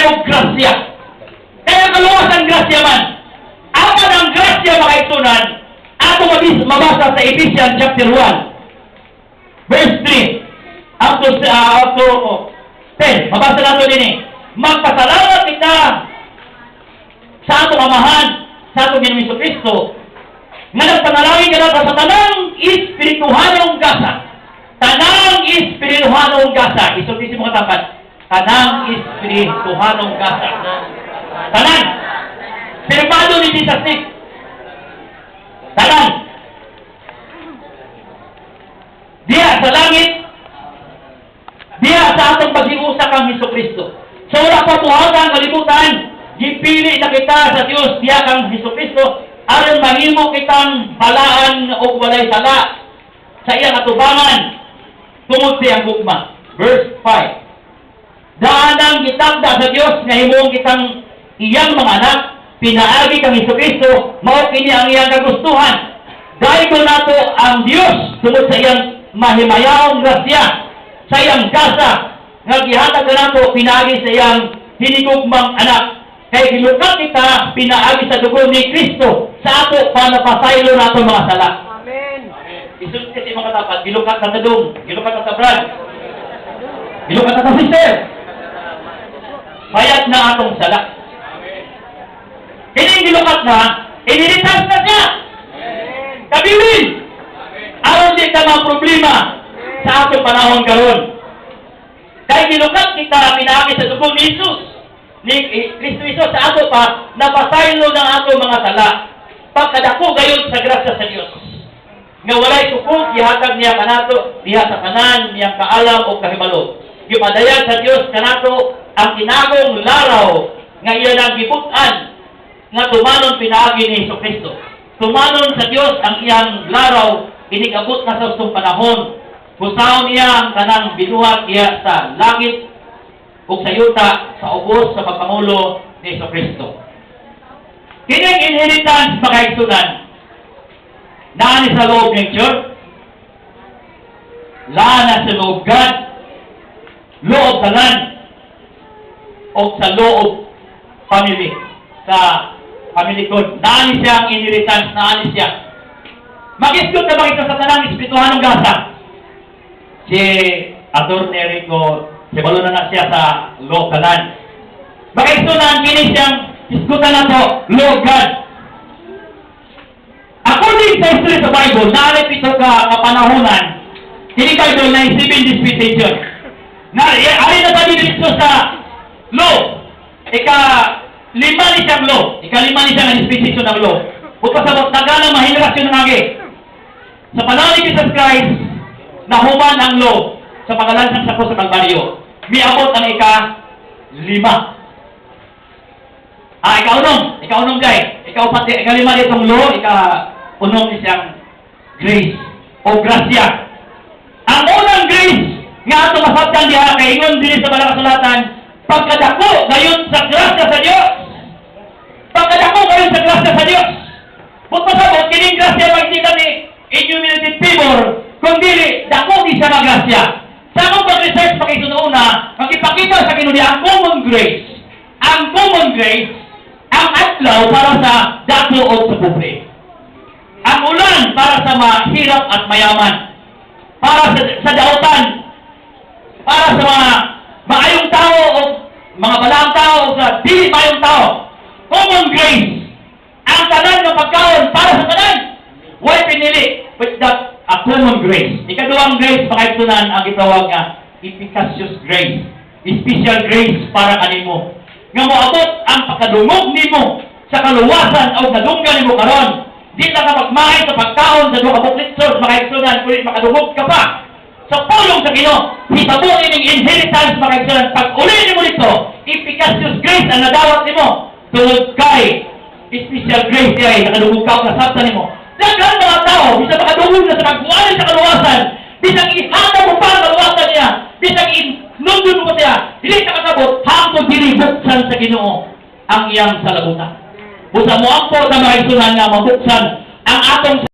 og grasya. Kaya kaluwas ang grasya man. Apan ang grasya mga igsunan, ato mabasa sa Ephesians chapter 1, verse 3, up to 10. Mabasa nato din eh. Magpasalamat kita sa atong amahan, sa atong Ginoong Kristo, nga nagpanalangin ka sa tanang espirituhanong gasa. Tanang espirituhanong gasa. Isulti mo katapat. Tanang espirituhanong gasa. Tanan. Firmado ni Jesus Nick. Tanan. Diya sa langit. Diya sa atong pag-iusa kang Hesus Kristo. Sa wala pa buhagang kalibutan, gipili na kita sa Dios diya kang Hesus Kristo aron mahimo kitang balaan o walay sala sa iyang atubangan tungod sa iyang gugma. Verse 5. Daanang kitagda sa Dios nga himuong kitang iyang mga anak, pinaagi kang Hesus Kristo, mao kini ang iyang kagustuhan. Dahil ko nato ang Dios tungod sa iyang mahimayawong grasya, sa iyang gasa, nga gihatag nato pinaagi sa iyang hinigugmang anak. Kaya gilukat kita pinaagi sa dugo ni Kristo sa ato panapasaylo nato mga sala. Amen. Isunod kasi mga tapat, gilukat na tadong, gilukat na tabrad, gilukat na sister. Bayad na atong sala. Kini gilukat na, inilitas na siya. Kabiwin! Aron di ka mga problema sa atong panahon karon. Dahil gilukat kita pinaagi sa dugo ni Jesus, ni Kristo Isus sa ato pa, napasaylo ng ato mga sala. Pagkadako gayon sa grasya sa Dios. Nga walay sukog, gihatag niya kanato, diha sa kanan, niyang kaalam o kahibalo. Gipadayag sa Dios kanato ang tinagong laraw nga iyan ang gibutan nga tumanon pinaagi ni Hesus Kristo. Tumanon sa Dios ang iyang laraw, inigabot na sa usong panahon. Kusahon niya ang kanang binuhat iya sa langit ug sa yuta sa ubos sa pagpangulo ni Hesus Kristo. Kining inheritance mga igsunan, nani sa loob ng church, lana sa loob God, loob tanan, o sa loob family, sa family code. Nani siya ang inheritance, nani siya. Mag-iskot na bakit sa tanang espirituhanong gasa. Si Atty. Rico, si balo na siya sa lokalan. Mag-iskot kini siyang iskutan na to, Lord God. According sa history sa Bible, naarip ito kapanahonan, ini Bible na 7 dispensation. Alin na tayo dito sa law. Ika-5 ni siyang law. Ika-5 ni siyang dispensation ng law. Upang sa taganang mahinerasyon ng agi. Sa panahon ni Jesus Christ, nahuman ang law sa pangalansang sa sa Kalbaryo. Miabot ang ika-5. Ika-unong guys. Ika-5 ditong law, ika-unong ni siyang grace o grasya. Ang unang grace nga ato masabtan diha kay ingon dinhi sa Banal Kasulatan, pagkadako gayon sa grasya sa Dios. Pagkadako gayon sa grasya sa Dios. But pasabot kining grasya makikita ni United Favor, kung dili dako di sa grasya. Sa akong pag-research pakisununa, magipakita sa kinuli ang common grace. Ang common grace, ang adlaw para sa dako o sa pobre. Ang ulan para sa mahirap at mayaman. Para sa dautan. Para sa mga maayong tao o mga balaang tao o sa dili maayong tao. Common grace. Ang tanan ng pagkaon para sa tanan. Why pinili? But that a common grace. Ikaduhang grace, pakaitunan ang itawag nga efficacious grace. Special grace para kanimo. Nga moabot ang pagkadungog nimo sa kaluwasan o kadunggan nimo karon. Di na ka magmahay sa pagkaon sa duha ka buklitsos, makaigsunan, kulit makadungog ka pa. Sa pulong sa Ginoo, hitabo ining inheritance makaigsunan. Pag uli nimo nito, efficacious grace ang nadawat nimo. Tungod kay special grace ay nakadungog ka o nasabta nimo. Daghan mga tao, bisa makadungog na sa pagbuhanan sa kaluwasan, bisang ihata mo pa ang kaluwasan niya, bisang inundun mo siya, hindi ka makabot, hanggang dinibuksan sa Ginoo ang iyang salabutan. Busa mo ang po na maigsunan nga mabuksan ang atong